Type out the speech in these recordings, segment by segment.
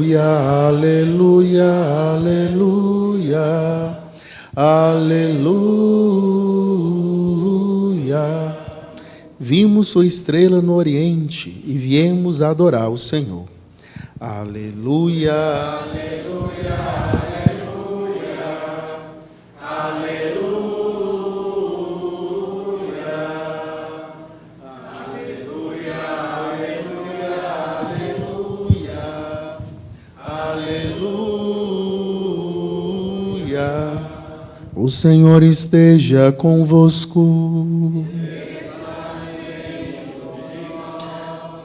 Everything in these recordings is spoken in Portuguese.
Aleluia, aleluia, aleluia, aleluia. Vimos sua estrela no Oriente e viemos adorar o Senhor. Aleluia, aleluia, aleluia, aleluia, aleluia, aleluia, aleluia. O Senhor esteja convosco.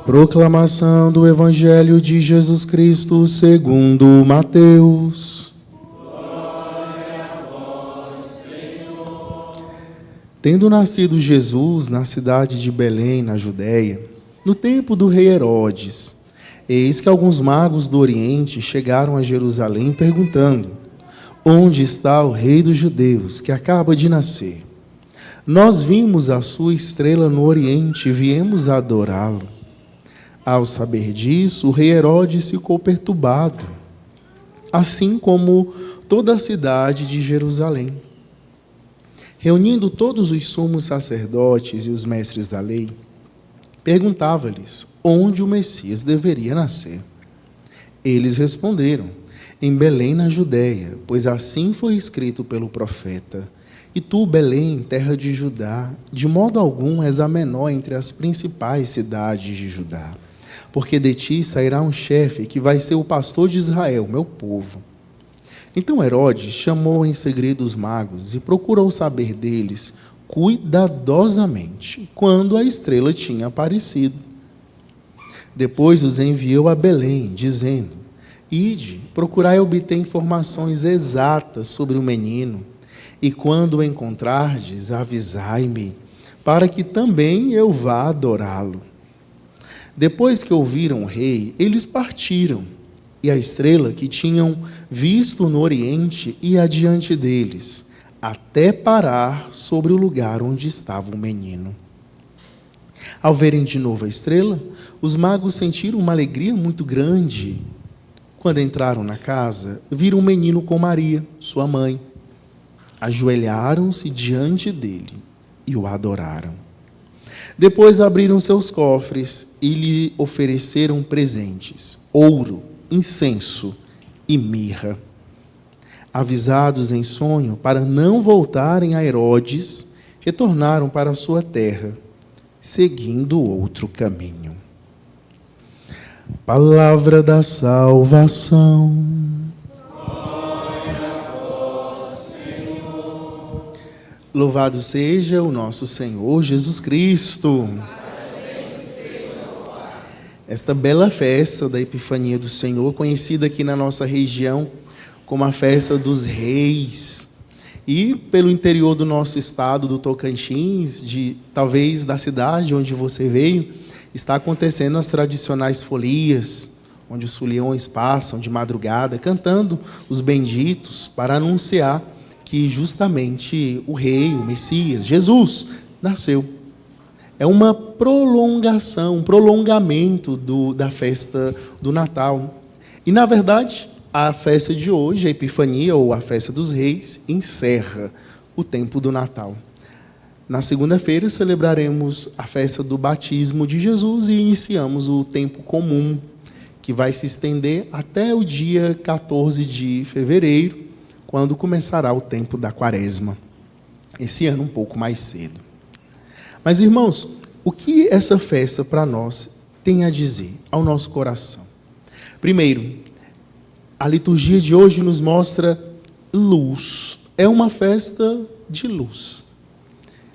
Proclamação do Evangelho de Jesus Cristo segundo Mateus. Glória a vós, Senhor. Tendo nascido Jesus na cidade de Belém, na Judéia, no tempo do rei Herodes, eis que alguns magos do Oriente chegaram a Jerusalém perguntando: onde está o rei dos judeus que acaba de nascer? Nós vimos a sua estrela no Oriente e viemos adorá-lo. Ao saber disso, o rei Herodes ficou perturbado, assim como toda a cidade de Jerusalém. Reunindo todos os sumos sacerdotes e os mestres da lei, perguntava-lhes onde o Messias deveria nascer. Eles responderam: em Belém, na Judéia, pois assim foi escrito pelo profeta: e tu, Belém, terra de Judá, de modo algum és a menor entre as principais cidades de Judá. Porque de ti sairá um chefe que vai ser o pastor de Israel, meu povo. Então Herodes chamou em segredo os magos e procurou saber deles cuidadosamente quando a estrela tinha aparecido. Depois os enviou a Belém, dizendo: ide, procurai obter informações exatas sobre o menino, e quando o encontrardes, avisai-me, para que também eu vá adorá-lo. Depois que ouviram o rei, eles partiram, e a estrela que tinham visto no Oriente ia adiante deles, até parar sobre o lugar onde estava o menino. Ao verem de novo a estrela, os magos sentiram uma alegria muito grande. Quando entraram na casa, viram o menino com Maria, sua mãe. Ajoelharam-se diante dele e o adoraram. Depois abriram seus cofres e lhe ofereceram presentes: ouro, incenso e mirra. Avisados em sonho para não voltarem a Herodes, retornaram para a sua terra, seguindo outro caminho. Palavra da salvação. Glória a vós, Senhor. Louvado seja o nosso Senhor Jesus Cristo. Esta bela festa da Epifania do Senhor, conhecida aqui na nossa região como a festa dos reis, e pelo interior do nosso estado, do Tocantins, talvez da cidade onde você veio, está acontecendo as tradicionais folias, onde os foliões passam de madrugada cantando os benditos para anunciar que justamente o rei, o Messias, Jesus, nasceu. É uma prolongação, um prolongamento da festa do Natal. E, na verdade, a festa de hoje, a Epifania, ou a festa dos reis, encerra o tempo do Natal. Na segunda-feira, celebraremos a festa do batismo de Jesus e iniciamos o tempo comum, que vai se estender até o dia 14 de fevereiro, quando começará o tempo da Quaresma. Esse ano um pouco mais cedo. Mas, irmãos, o que essa festa para nós tem a dizer ao nosso coração? Primeiro, a liturgia de hoje nos mostra luz. É uma festa de luz.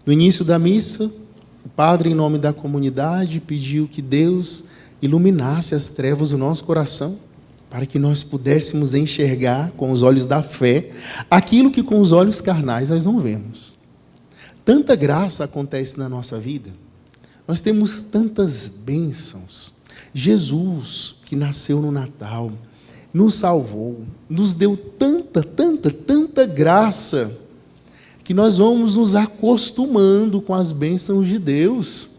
No início da missa, o padre, em nome da comunidade, pediu que Deus iluminasse as trevas do nosso coração, para que nós pudéssemos enxergar com os olhos da fé aquilo que com os olhos carnais nós não vemos. Tanta graça acontece na nossa vida, nós temos tantas bênçãos. Jesus, que nasceu no Natal, nos salvou, nos deu tanta graça, que nós vamos nos acostumando com as bênçãos de Deus.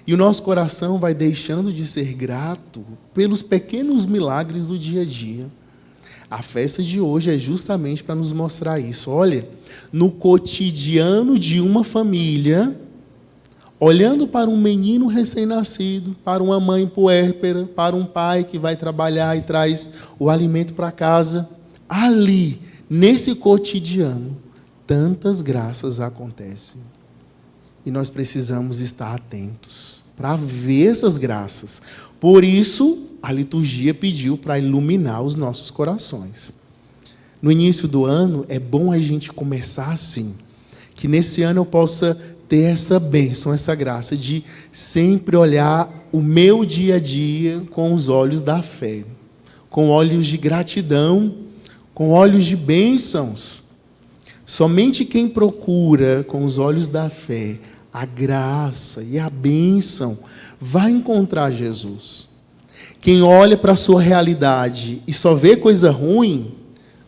E o nosso coração vai deixando de ser grato pelos pequenos milagres do dia a dia. A festa de hoje é justamente para nos mostrar isso. Olha, no cotidiano de uma família, olhando para um menino recém-nascido, para uma mãe puérpera, para um pai que vai trabalhar e traz o alimento para casa, ali, nesse cotidiano, tantas graças acontecem. E nós precisamos estar atentos para ver essas graças. Por isso, a liturgia pediu para iluminar os nossos corações. No início do ano, é bom a gente começar assim. Que nesse ano eu possa ter essa bênção, essa graça de sempre olhar o meu dia a dia com os olhos da fé. Com olhos de gratidão, com olhos de bênçãos. Somente quem procura com os olhos da fé a graça e a bênção vai encontrar Jesus. Quem olha para a sua realidade e só vê coisa ruim,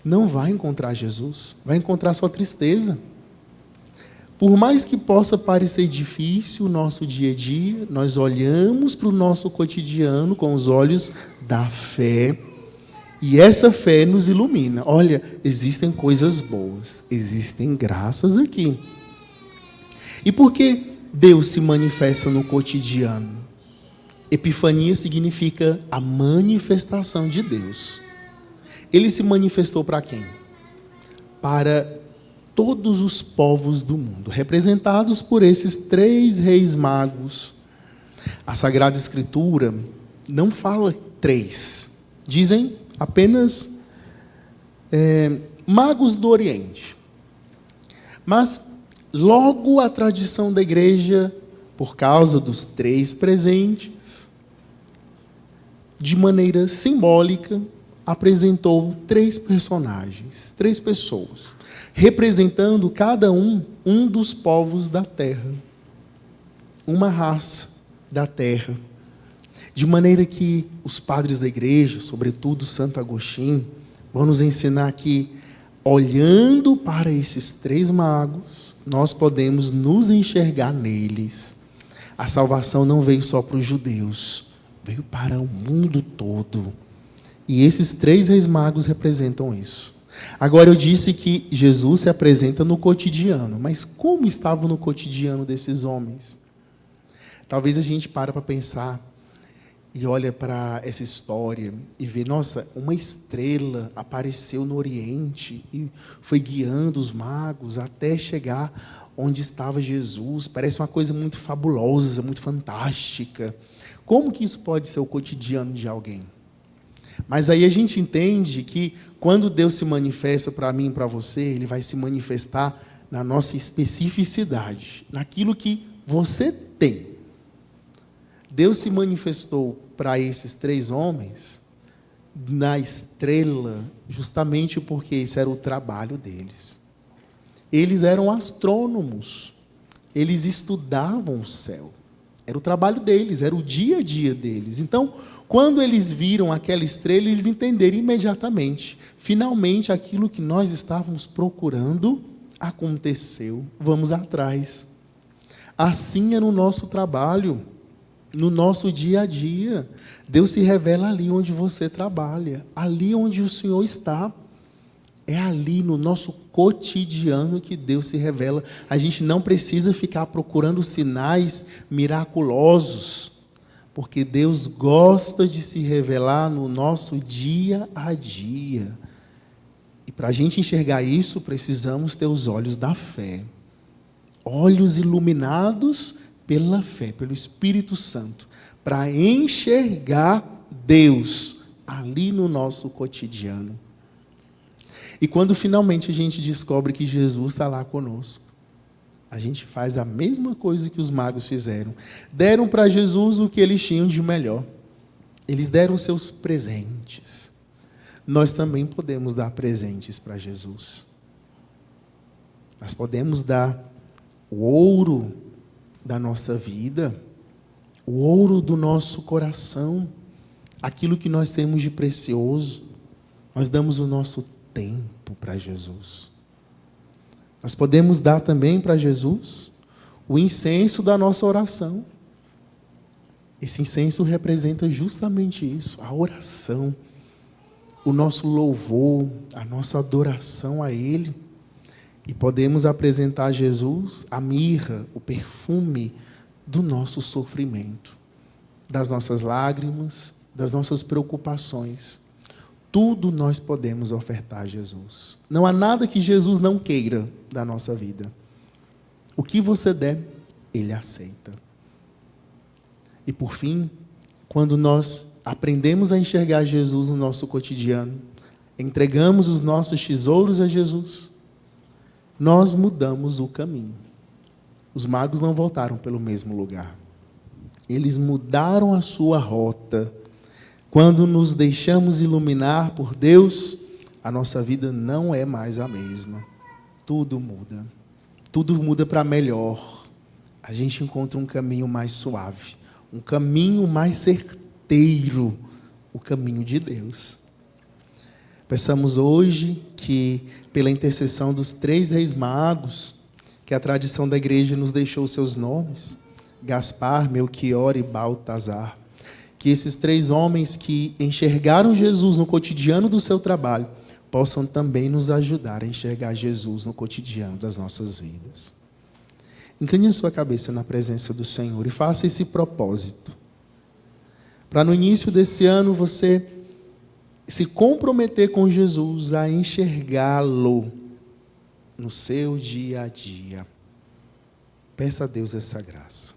não vai encontrar Jesus, vai encontrar só tristeza. Por mais que possa parecer difícil o nosso dia a dia, nós olhamos para o nosso cotidiano com os olhos da fé, e essa fé nos ilumina. Olha, existem coisas boas, existem graças aqui. E por que Deus se manifesta no cotidiano? Epifania significa a manifestação de Deus. Ele se manifestou para quem? Para todos os povos do mundo, representados por esses 3 reis magos. A Sagrada Escritura não fala 3, dizem apenas magos do Oriente. Mas logo a tradição da igreja, por causa dos 3 presentes, de maneira simbólica, apresentou 3 personagens, 3 pessoas, representando cada um dos povos da terra, uma raça da terra, de maneira que os padres da igreja, sobretudo Santo Agostinho, vão nos ensinar que, olhando para esses 3 magos, nós podemos nos enxergar neles. A salvação não veio só para os judeus, veio para o mundo todo. E esses 3 reis magos representam isso. Agora, eu disse que Jesus se apresenta no cotidiano, mas como estava no cotidiano desses homens? Talvez a gente para pensar e olha para essa história e vê, nossa, uma estrela apareceu no Oriente e foi guiando os magos até chegar onde estava Jesus. Parece uma coisa muito fabulosa, muito fantástica. Como que isso pode ser o cotidiano de alguém? Mas aí a gente entende que quando Deus se manifesta para mim e para você, Ele vai se manifestar na nossa especificidade, naquilo que você tem. Deus se manifestou para esses 3 homens na estrela, justamente porque esse era o trabalho deles. Eles eram astrônomos, eles estudavam o céu, era o trabalho deles, era o dia a dia deles. Então, quando eles viram aquela estrela, eles entenderam imediatamente, finalmente aquilo que nós estávamos procurando aconteceu, vamos atrás. Assim é no nosso trabalho, no nosso dia a dia. Deus se revela ali onde você trabalha, ali onde o Senhor está. É ali no nosso cotidiano que Deus se revela. A gente não precisa ficar procurando sinais miraculosos, porque Deus gosta de se revelar no nosso dia a dia. E para a gente enxergar isso, precisamos ter os olhos da fé. Olhos iluminados pela fé, pelo Espírito Santo, para enxergar Deus ali no nosso cotidiano. E quando finalmente a gente descobre que Jesus está lá conosco, a gente faz a mesma coisa que os magos fizeram. Deram para Jesus o que eles tinham de melhor. Eles deram seus presentes. Nós também podemos dar presentes para Jesus. Nós podemos dar o ouro da nossa vida, o ouro do nosso coração, aquilo que nós temos de precioso. Nós damos o nosso tempo para Jesus. Nós podemos dar também para Jesus o incenso da nossa oração. Esse incenso representa justamente isso, a oração, o nosso louvor, a nossa adoração a Ele. E podemos apresentar a Jesus a mirra, o perfume do nosso sofrimento, das nossas lágrimas, das nossas preocupações. Tudo nós podemos ofertar a Jesus. Não há nada que Jesus não queira da nossa vida. O que você der, Ele aceita. E por fim, quando nós aprendemos a enxergar Jesus no nosso cotidiano, entregamos os nossos tesouros a Jesus, nós mudamos o caminho. Os magos não voltaram pelo mesmo lugar. Eles mudaram a sua rota. Quando nos deixamos iluminar por Deus, a nossa vida não é mais a mesma. Tudo muda. Tudo muda para melhor. A gente encontra um caminho mais suave, um caminho mais certeiro, o caminho de Deus. Peçamos hoje que, pela intercessão dos 3 reis magos, que a tradição da igreja nos deixou seus nomes, Gaspar, Melquior e Baltazar, que esses 3 homens que enxergaram Jesus no cotidiano do seu trabalho, possam também nos ajudar a enxergar Jesus no cotidiano das nossas vidas. Incline a sua cabeça na presença do Senhor e faça esse propósito. Para no início desse ano você se comprometer com Jesus a enxergá-lo no seu dia a dia. Peça a Deus essa graça.